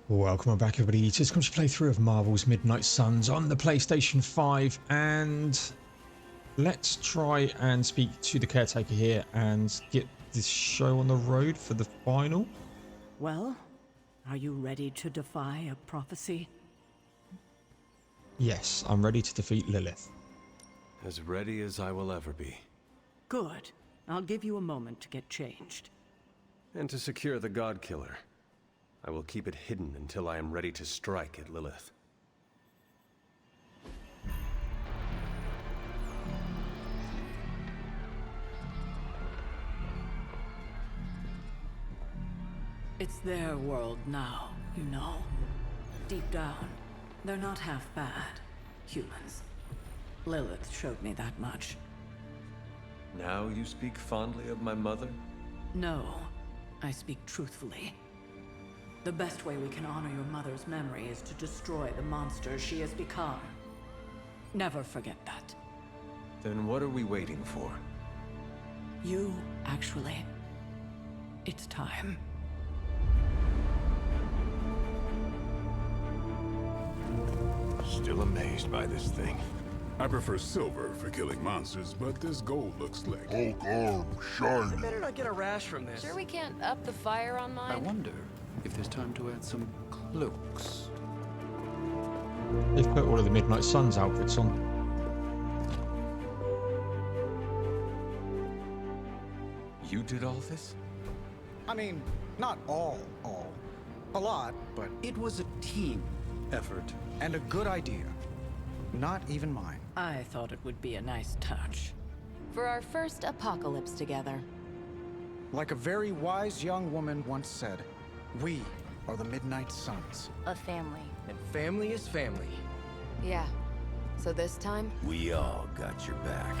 Welcome back everybody to this playthrough of Marvel's Midnight Suns on the PlayStation 5, and let's try and speak to the caretaker here and get this show on the road for the final. Well, are you ready to defy a prophecy? Yes, I'm ready to defeat Lilith. As ready as I will ever be. Good. I'll give you a moment to get changed. And to secure the God Killer, I will keep it hidden until I am ready to strike at Lilith. It's their world now, you know. Deep down, they're not half bad. Humans. Lilith showed me that much. Now you speak fondly of my mother? No, I speak truthfully. The best way we can honor your mother's memory is to destroy the monster she has become. Never forget that. Then what are we waiting for? You, actually. It's time. Still amazed by this thing. I prefer silver for killing monsters, but this gold looks slick. Hulk arm, shiny. Better not get a rash from this. Sure we can't up the fire on mine? I wonder if there's time to add some cloaks. They've put all of the Midnight Suns outfits on. You did all this? I mean, not all. A lot, but It was a team effort. and a good idea. Not even mine. I thought it would be a nice touch. For our first apocalypse together. Like a very wise young woman once said, we are the Midnight Suns. A family. And family is family. Yeah. So this time, We all got your back.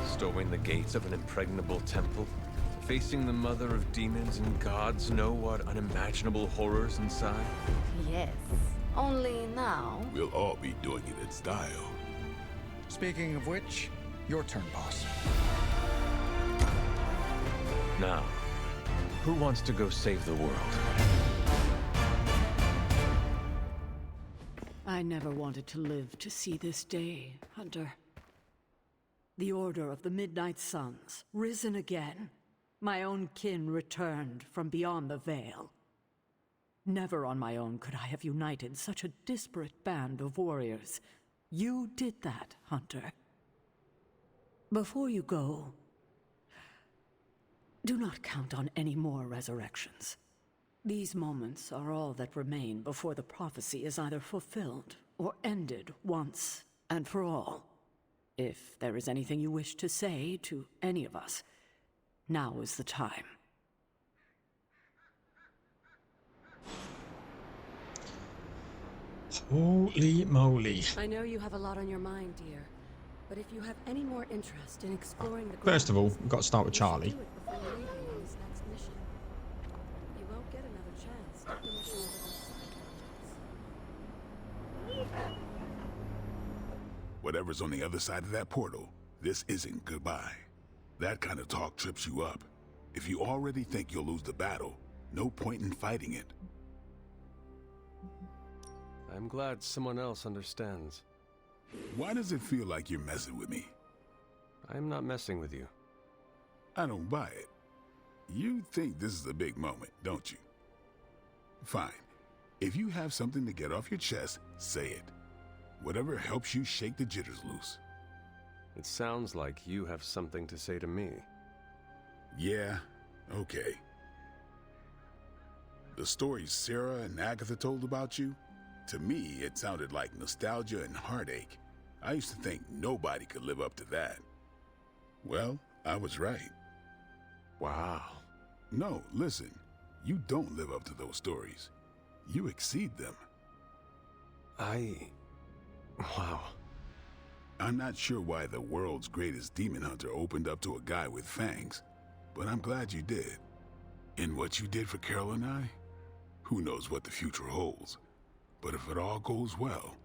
Storming the gates of an impregnable temple? Facing the mother of demons and gods know what unimaginable horrors inside? yes. Only now, We'll all be doing it in style. Speaking of which, your turn, boss. Now, who wants to go save the world? I never wanted to live to see this day, Hunter. The Order of the Midnight Suns, risen again. My own kin returned from beyond the veil. Never on my own could I have united such a disparate band of warriors. You did that, Hunter. Before you go, do not count on any more resurrections. These moments are all that remain before the prophecy is either fulfilled or ended once and for all. If there is anything you wish to say to any of us, now is the time. Holy moly. I know you have a lot on your mind, dear. But if you have any more interest in exploring the First of all, grounds, we've got to start with you should Charlie. do it before you're leaving on this next mission. You won't get another chance to finish all of those side projects. Whatever's on the other side of that portal, this isn't goodbye. That kind of talk trips you up. If you already think you'll lose the battle, no point in fighting it. I'm glad someone else understands. Why does it feel like you're messing with me? I'm not messing with you. I don't buy it. You think this is a big moment, don't you? Fine. If you have something to get off your chest, say it. Whatever helps you shake the jitters loose. It sounds like you have something to say to me. Yeah, okay. The stories Sarah and Agatha told about you, to me it sounded like nostalgia and heartache. I used to think nobody could live up to that. Well, I was right. Wow. No, listen, you don't live up to those stories. You exceed them. Wow. I'm not sure why the world's greatest demon hunter opened up to a guy with fangs, but I'm glad you did. And what you did for Carol and I? Who knows what the future holds? But if it all goes well,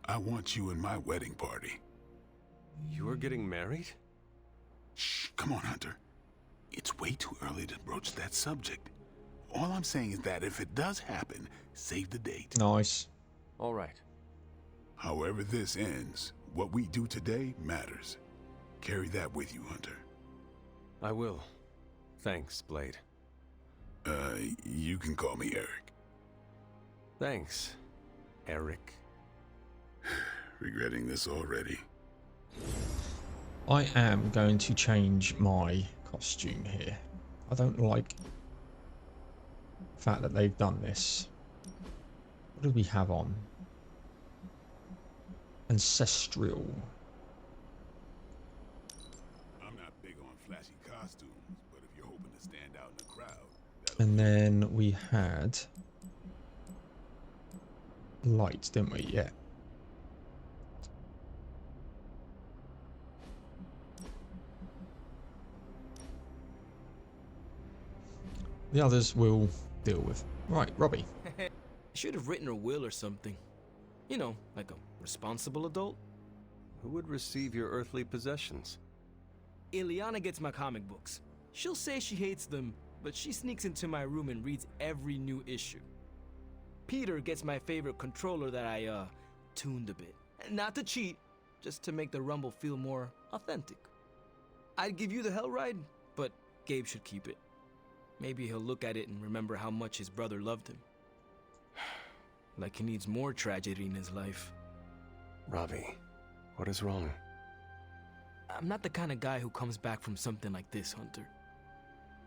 I want you in my wedding party. You are getting married? Shh, come on, Hunter. It's way too early to broach that subject. All I'm saying is that if it does happen, save the date. Nice. All right. However this ends, what we do today matters. Carry that with you, Hunter. I will. Thanks, Blade. You can call me Eric. Thanks, Eric. Regretting this already. I am going to change my costume here. I don't like the fact that they've done this. What do we have on? Ancestral. I'm not big on flashy costumes, but if you're hoping to stand out in the crowd... And then we had light, didn't we? Yeah. The others will deal with. Right, Robbie. Should have written a will or something. You know, like a responsible adult. Who would receive your earthly possessions? Ileana gets my comic books. She'll say she hates them, but she sneaks into my room and reads every new issue. Peter gets my favorite controller that I, tuned a bit. Not to cheat, just to make the rumble feel more authentic. I'd give you the hell ride, but Gabe should keep it. Maybe he'll look at it and remember how much his brother loved him. Like he needs more tragedy in his life. Robbie, what is wrong? I'm not the kind of guy who comes back from something like this, Hunter.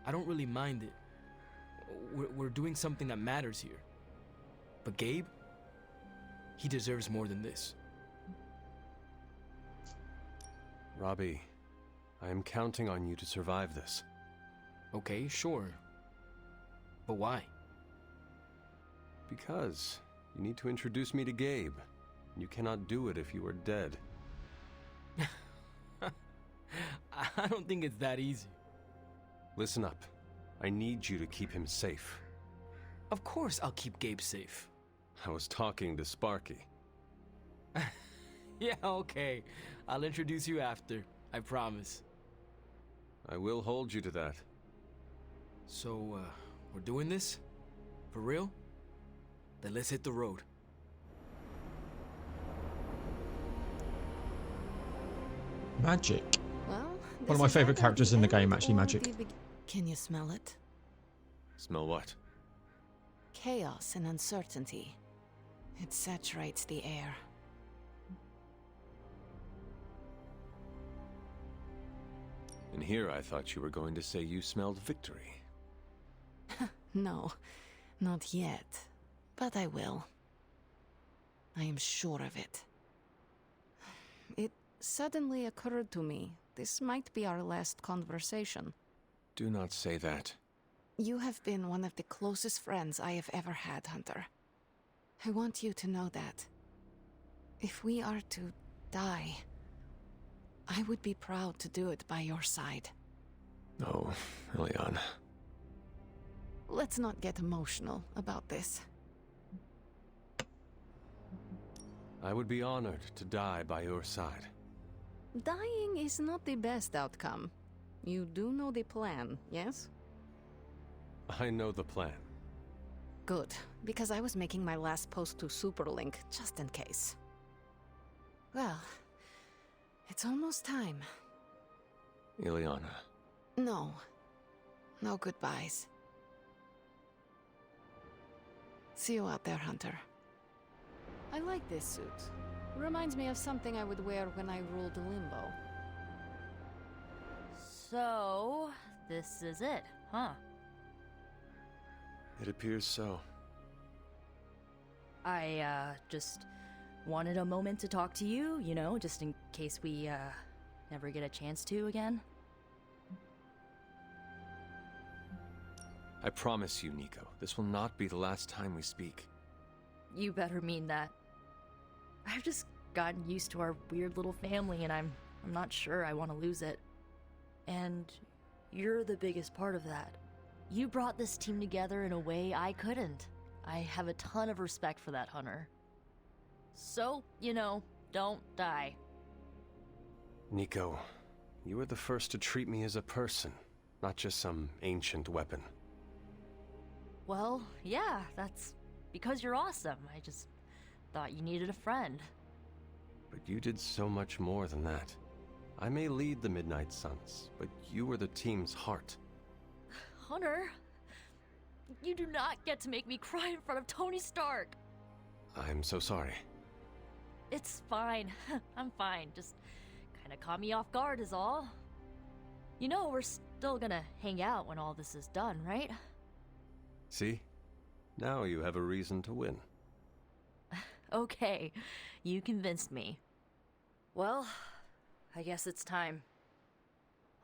I don't really mind it. We're doing something that matters here. But Gabe, he deserves more than this. Robbie, I am counting on you to survive this. Okay, sure. But why? Because you need to introduce me to Gabe. You cannot do it if you are dead. I don't think it's that easy. Listen up. I need you to keep him safe. Of course I'll keep Gabe safe. I was talking to Sparky. Yeah, okay. I'll introduce you after. I promise. I will hold you to that. So, we're doing this? For real? Then let's hit the road. Magic. Well, One of my favourite characters in the game, actually, Magic. Can you smell it? Smell what? Chaos and uncertainty. It saturates the air. And here I thought you were going to say you smelled victory. No, not yet. But I will. I am sure of it. It suddenly occurred to me, this might be our last conversation. Do not say that. You have been one of the closest friends I have ever had, Hunter. I want you to know that. If we are to die, I would be proud to do it by your side. Oh, Ileana. Let's not get emotional about this. I would be honored to die by your side. Dying is not the best outcome. You do know the plan, yes? I know the plan. Good, because I was making my last post to Superlink, just in case. Well, it's almost time. Ileana. No. No goodbyes. See you out there, Hunter. I like this suit. Reminds me of something I would wear when I ruled Limbo. So, this is it, huh? It appears so. I, just wanted a moment to talk to you, you know, just in case we, never get a chance to again. I promise you, Nico, this will not be the last time we speak. You better mean that. I've just gotten used to our weird little family, and I'm not sure I want to lose it. And you're the biggest part of that. You brought this team together in a way I couldn't. I have a ton of respect for that, Hunter. So, you know, don't die. Nico, you were the first to treat me as a person, not just some ancient weapon. Well, yeah, that's because you're awesome. I just thought you needed a friend. But you did so much more than that. I may lead the Midnight Suns, but you were the team's heart. Hunter, you do not get to make me cry in front of Tony Stark. I'm so sorry. It's fine. I'm fine. Just kind of caught me off guard is all. You know, we're still gonna hang out when all this is done, right? See? Now you have a reason to win. Okay, you convinced me. Well, I guess it's time.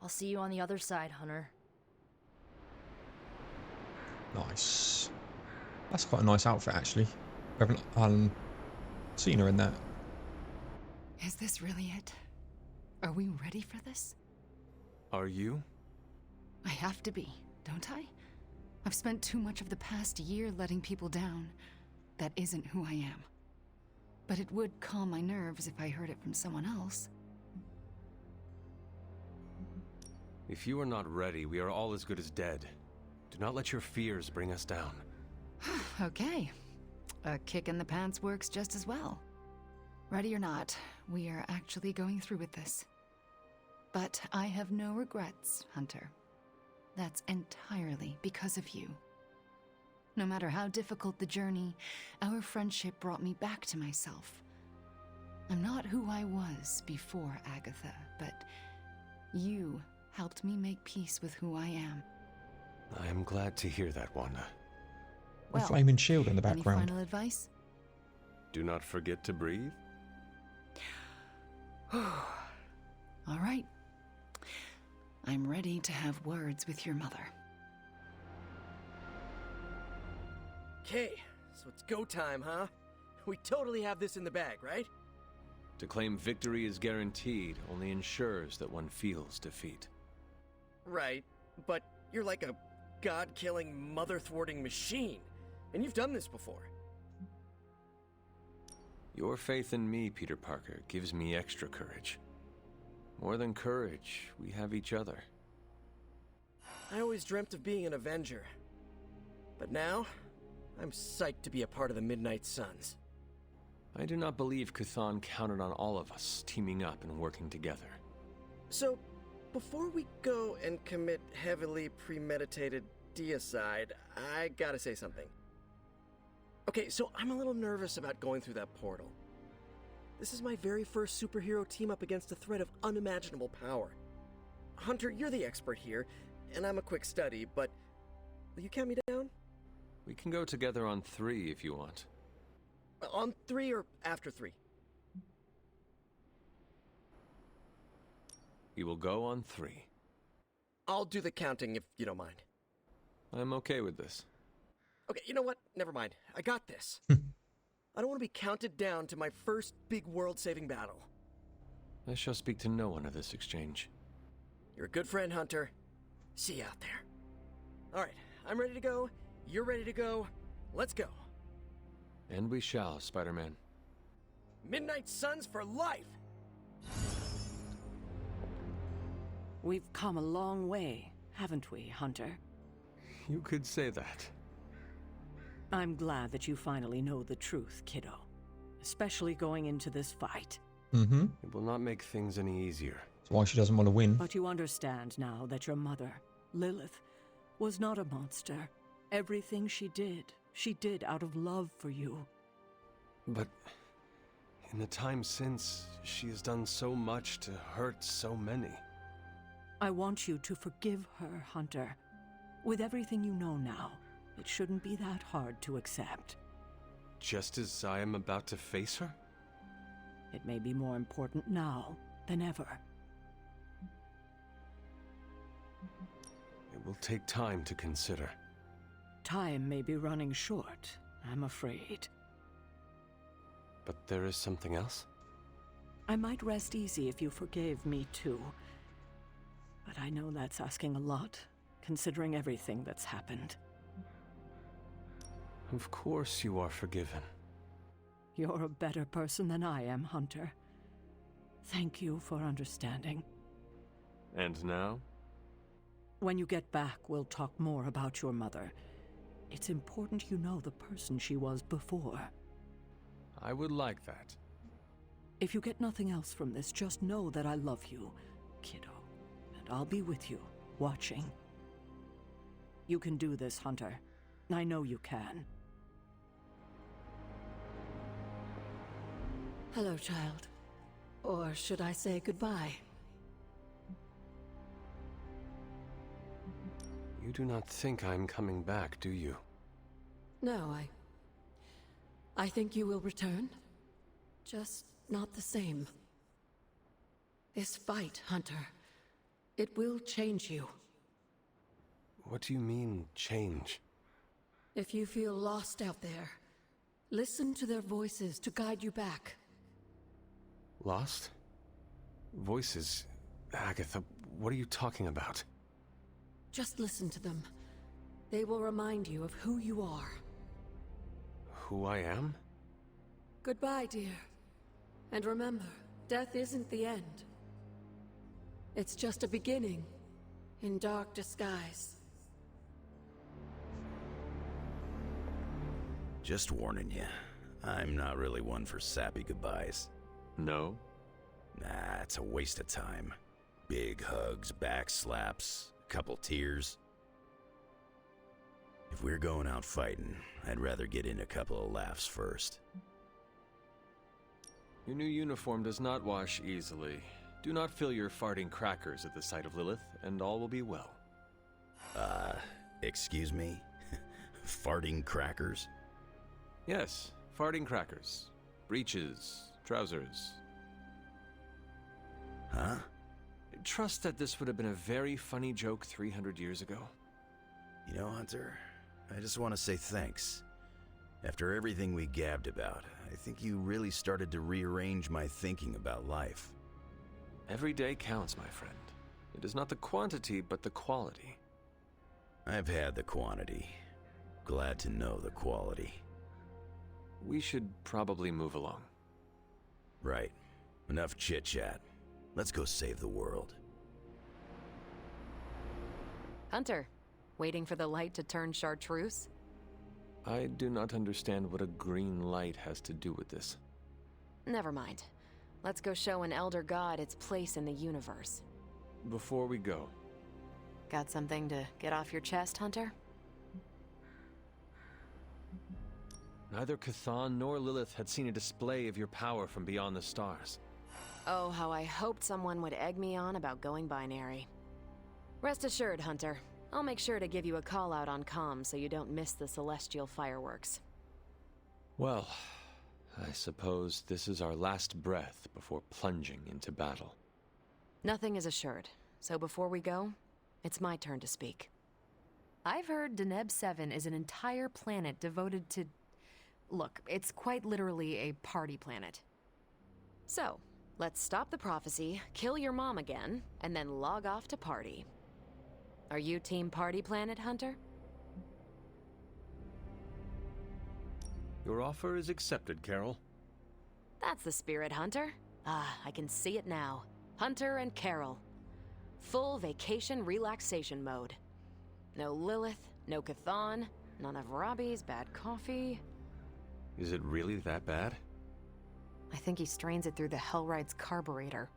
I'll see you on the other side, Hunter. Nice. That's quite a nice outfit, actually. We haven't seen her in that. Is this really it? Are we ready for this? Are you? I have to be, don't I? I've spent too much of the past year letting people down. That isn't who I am. But it would calm my nerves if I heard it from someone else. If you are not ready, we are all as good as dead. Do not let your fears bring us down. Okay. A kick in the pants works just as well. Ready or not, we are actually going through with this. But I have no regrets, Hunter. That's entirely because of you. No matter how difficult the journey, our friendship brought me back to myself. I'm not who I was before Agatha, but you helped me make peace with who I am. I am glad to hear that, Wanda. A flaming shield in the background. Any final advice? Do not forget to breathe. All right. I'm ready to have words with your mother. Okay, so it's go time, huh? We totally have this in the bag, right? To claim victory is guaranteed only ensures that one feels defeat. Right, but you're like a god-killing, mother-thwarting machine, and you've done this before. Your faith in me, Peter Parker, gives me extra courage. More than courage, we have each other. I always dreamt of being an Avenger. But now, I'm psyched to be a part of the Midnight Suns. I do not believe Chthon counted on all of us teaming up and working together. So, before we go and commit heavily premeditated deicide, I gotta say something. Okay, so I'm a little nervous about going through that portal. This is my very first superhero team up against a threat of unimaginable power. Hunter, you're the expert here, and I'm a quick study, but will you count me down? We can go together on 3 if you want. On 3 or after 3? We will go on 3. I'll do the counting if you don't mind. I'm okay with this. Okay, you know what? Never mind. I got this. I don't want to be counted down to my first big world-saving battle. I shall speak to no one of this exchange. You're a good friend, Hunter. See you out there. Alright, I'm ready to go. You're ready to go. Let's go. And we shall, Spider-Man. Midnight Suns for life! We've come a long way, haven't we, Hunter? You could say that. I'm glad that you finally know the truth, kiddo. Especially going into this fight. Mm-hmm. It will not make things any easier. That's why she doesn't want to win. But you understand now that your mother, Lilith, was not a monster. Everything she did out of love for you. But in the time since, she has done so much to hurt so many. I want you to forgive her, Hunter. With everything you know now, it shouldn't be that hard to accept. Just as I am about to face her? It may be more important now than ever. It will take time to consider. Time may be running short, I'm afraid. But there is something else? I might rest easy if you forgave me too. But I know that's asking a lot, considering everything that's happened. Of course you are forgiven. You're a better person than I am, Hunter. Thank you for understanding. And now? When you get back, we'll talk more about your mother. It's important you know the person she was before. I would like that. If you get nothing else from this, just know that I love you, kiddo. And I'll be with you, watching. You can do this, Hunter. I know you can. Hello, child. Or should I say goodbye? You do not think I'm coming back, do you? No, I think you will return. Just not the same. This fight, Hunter, it will change you. What do you mean, change? If you feel lost out there, listen to their voices to guide you back. Lost? Voices? Agatha, what are you talking about? Just listen to them. They will remind you of who you are. Who I am? Goodbye, dear. And remember, death isn't the end. It's just a beginning, in dark disguise. Just warning you, I'm not really one for sappy goodbyes. No? Nah, it's a waste of time. Big hugs, back slaps, couple tears. If we're going out fighting, I'd rather get in a couple of laughs first. Your new uniform does not wash easily. Do not fill your farting crackers at the sight of Lilith, and all will be well. Excuse me? Farting crackers? Yes, farting crackers. Breeches, trousers. Huh? Trust that this would have been a very funny joke 300 years ago. You know, Hunter, I just want to say thanks. After everything we gabbed about, I think you really started to rearrange my thinking about life. Every day counts, my friend. It is not the quantity, but the quality. I've had the quantity. Glad to know the quality. We should probably move along. Right. Enough chit-chat. Let's go save the world. Hunter, waiting for the light to turn chartreuse? I do not understand what a green light has to do with this. Never mind. Let's go show an elder god its place in the universe. Before we go, Got something to get off your chest, Hunter? neither Chthon nor Lilith had seen a display of your power from beyond the stars. Oh, how I hoped someone would egg me on about going binary. Rest assured, Hunter. I'll make sure to give you a call out on comms so you don't miss the celestial fireworks. Well, I suppose this is our last breath before plunging into battle. Nothing is assured, so before we go, it's my turn to speak. I've heard Deneb 7 is an entire planet devoted to... Look, it's quite literally a party planet. So, let's stop the prophecy, kill your mom again, and then log off to party. Are you team party planet, Hunter? Your offer is accepted, Carol. That's the spirit, Hunter. Ah, I can see it now. Hunter and Carol. Full vacation relaxation mode. No Lilith, no Chthon, none of Robbie's bad coffee. Is it really that bad? I think he strains it through the Hellrite's carburetor.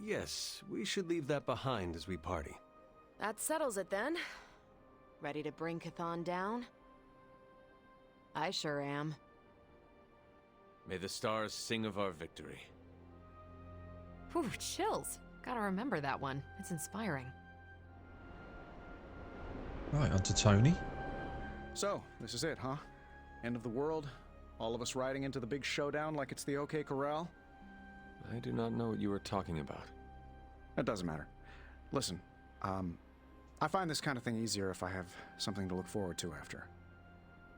Yes, we should leave that behind as we party. That settles it then. Ready to bring Chthon down? I sure am. May the stars sing of our victory. Whew, chills. Gotta remember that one. It's inspiring. Right, on to Tony. So, this is it, huh? End of the world? All of us riding into the big showdown like it's the OK Corral? I do not know what you are talking about. It doesn't matter. Listen, I find this kind of thing easier if I have something to look forward to after.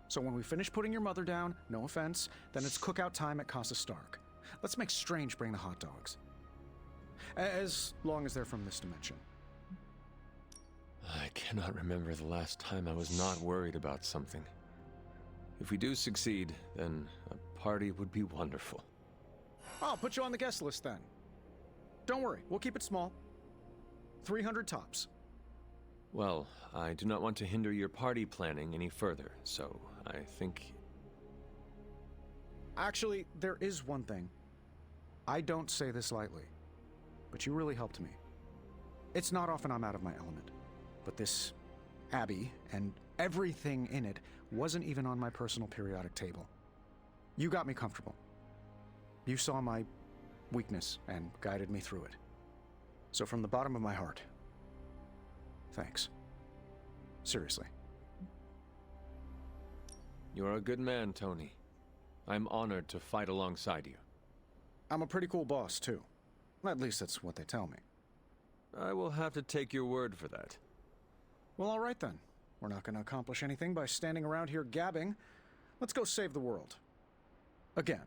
So when we finish putting your mother down, no offense, then it's cookout time at Casa Stark. Let's make Strange bring the hot dogs. As long as they're from this dimension. I cannot remember the last time I was not worried about something. If we do succeed, then a party would be wonderful. I'll put you on the guest list then. Don't worry, we'll keep it small. 300 tops. Well, I do not want to hinder your party planning any further, so I think... Actually, there is one thing. I don't say this lightly, but you really helped me. It's not often I'm out of my element, but this Abbey and everything in it wasn't even on my personal periodic table. You got me comfortable. You saw my weakness and guided me through it. So from the bottom of my heart, thanks. Seriously. You're a good man, Tony. I'm honored to fight alongside you. I'm a pretty cool boss, too. At least that's what they tell me. I will have to take your word for that. Well, all right then. We're not going to accomplish anything by standing around here gabbing. Let's go save the world. Again.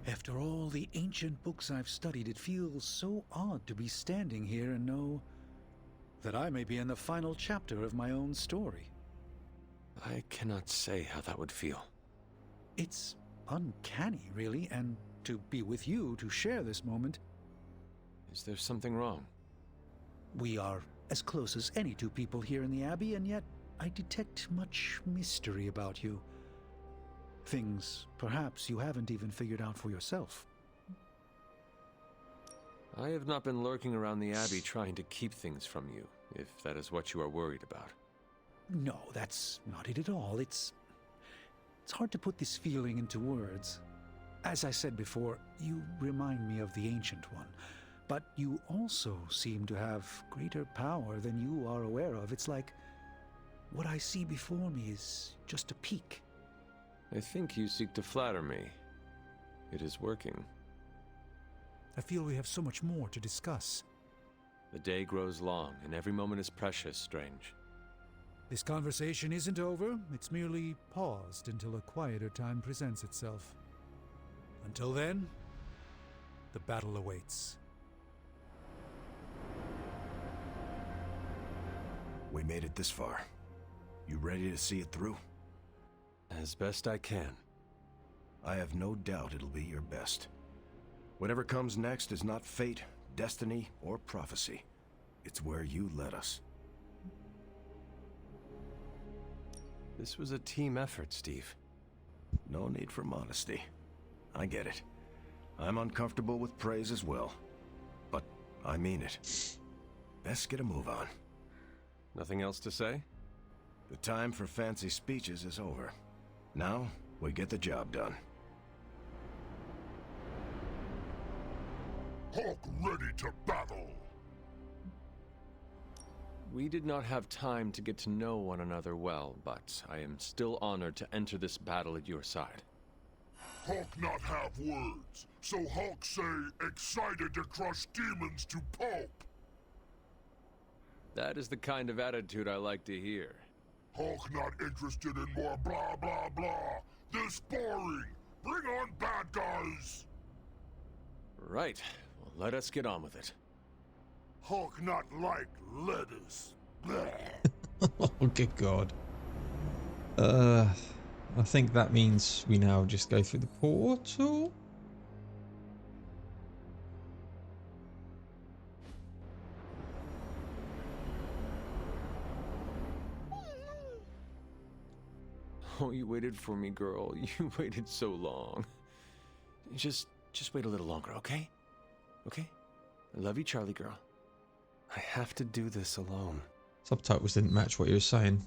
After all the ancient books I've studied, it feels so odd to be standing here and know that I may be in the final chapter of my own story. I cannot say how that would feel. It's uncanny, really, and to be with you to share this moment. Is there something wrong? We are as close as any two people here in the Abbey, and yet I detect much mystery about you. Things, perhaps, you haven't even figured out for yourself. I have not been lurking around the Abbey trying to keep things from you, if that is what you are worried about. No, that's not it at all. It's hard to put this feeling into words. As I said before, you remind me of the Ancient One, but you also seem to have greater power than you are aware of. It's like what I see before me is just a peak. I think you seek to flatter me. It is working. I feel we have so much more to discuss. The day grows long, and every moment is precious, Strange. This conversation isn't over. It's merely paused until a quieter time presents itself. Until then, the battle awaits. We made it this far. You ready to see it through? As best I can. I have no doubt it'll be your best. Whatever comes next is not fate, destiny, or prophecy. It's where you led us. This was a team effort, Steve. No need for modesty. I get it. I'm uncomfortable with praise as well. But I mean it. Best get a move on. Nothing else to say? The time for fancy speeches is over. Now, we get the job done. Hawk ready to battle! We did not have time to get to know one another well, but I am still honored to enter this battle at your side. Hawk not have words, so Hawk say excited to crush demons to pulp. That is the kind of attitude I like to hear. Hawk not interested in more blah blah blah. This boring. Bring on bad guys. Right. Well, let us get on with it. Hawk not like lettuce. Oh, good God. I think that means we now just go through the portal. Oh, you waited for me, girl. You waited so long. Just wait a little longer, okay? Okay? I love you, Charlie girl. I have to do this alone. Subtitles didn't match what you were saying.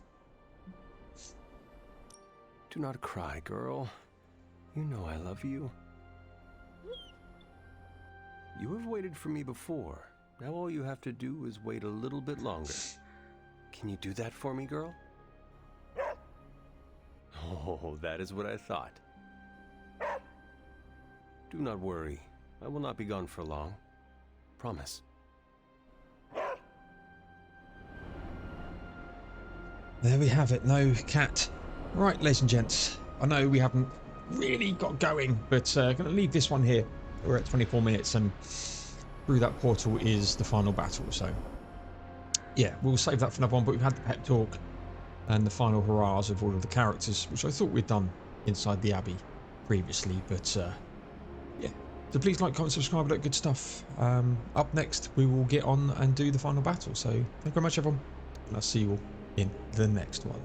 Do not cry, girl. You know I love you. You have waited for me before. Now all you have to do is wait a little bit longer. Can you do that for me, girl? Oh, that is what I thought. Do not worry. I will not be gone for long. Promise. There we have it. No cat. Right, ladies and gents. I know we haven't really got going, but going to leave this one here. We're at 24 minutes, and through that portal is the final battle. So, yeah, we'll save that for another one. But we've had the pep talk and the final hurrahs of all of the characters, which I thought we'd done inside the Abbey previously. But yeah, So please like, comment, subscribe, look, good stuff. Up next, we will get on and do the final battle. So thank you very much, everyone. And I'll see you all in the next one.